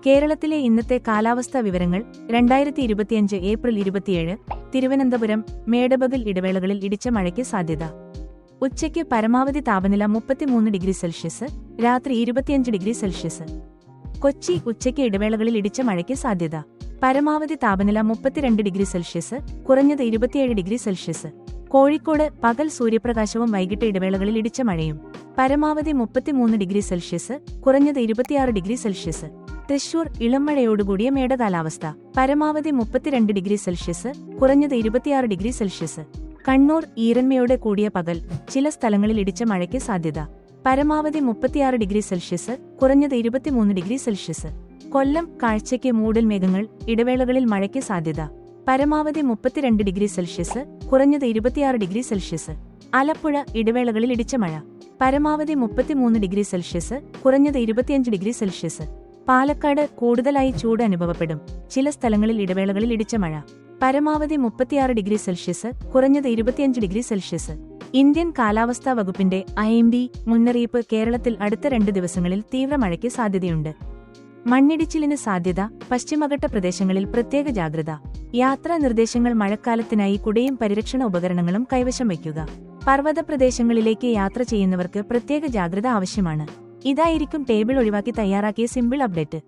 കേരളത്തിലെ ഇന്നത്തെ കാലാവസ്ഥാ വിവരങ്ങൾ 2025 ഏപ്രിൽ 27. തിരുവനന്തപുരം മേടപകൽ ഇടവേളകളിൽ ഇടിച്ച മഴയ്ക്ക് സാധ്യത. ഉച്ചയ്ക്ക് പരമാവധി താപനില 33°C, രാത്രി 25°C. കൊച്ചി ഉച്ചയ്ക്ക് ഇടവേളകളിൽ ഇടിച്ച മഴയ്ക്ക് സാധ്യത. പരമാവധി താപനില 32°C, കുറഞ്ഞത് 27°C. കോഴിക്കോട് പകൽ സൂര്യപ്രകാശവും വൈകിട്ട് ഇടവേളകളിൽ ഇടിച്ച മഴയും. പരമാവധി 33°C, കുറഞ്ഞത് 26°C. തൃശൂർ ഇളംമഴയോടുകൂടിയ മേടകാലാവസ്ഥ. പരമാവധി 32°C, കുറഞ്ഞത് 26°C. കണ്ണൂർ ഈറന്മയോടെ കൂടിയ പകൽ, ചില സ്ഥലങ്ങളിൽ ഇടിച്ച മഴയ്ക്ക് സാധ്യത. പരമാവധി 36°C, കുറഞ്ഞത് 23°C. കൊല്ലം കാഴ്ചയ്ക്ക് മൂടൽമേഘങ്ങൾ, ഇടവേളകളിൽ മഴയ്ക്ക് സാധ്യത. പരമാവധി 32°C, കുറഞ്ഞത് 26°C. ആലപ്പുഴ ഇടവേളകളിൽ ഇടിച്ച മഴ. പരമാവധി 33°C, കുറഞ്ഞത് 25°C. പാലക്കാട് കൂടുതലായി ചൂട് അനുഭവപ്പെടും, ചില സ്ഥലങ്ങളിൽ ഇടവേളകളിൽ ഇടിച്ച മഴ. പരമാവധി 36°C, കുറഞ്ഞത് 25°C. ഇന്ത്യൻ കാലാവസ്ഥാ വകുപ്പിന്റെ IMD മുന്നറിയിപ്പ്. കേരളത്തിൽ അടുത്ത 2 ദിവസങ്ങളിൽ തീവ്രമഴയ്ക്ക് സാധ്യതയുണ്ട്. മണ്ണിടിച്ചിലിന് സാധ്യത. പശ്ചിമഘട്ട പ്രദേശങ്ങളിൽ പ്രത്യേക ജാഗ്രത. യാത്രാ നിർദ്ദേശങ്ങൾ. മഴക്കാലത്തിനായി കുടയും പരിരക്ഷണ ഉപകരണങ്ങളും കൈവശം വയ്ക്കുക. പർവ്വത പ്രദേശങ്ങളിലേക്ക് യാത്ര ചെയ്യുന്നവർക്ക് പ്രത്യേക ജാഗ്രത ആവശ്യമാണ്. ഇതായിരിക്കും ടേബിൾ ഒഴിവാക്കി തയ്യാറാക്കിയ സിമ്പിൾ അപ്ഡേറ്റ്.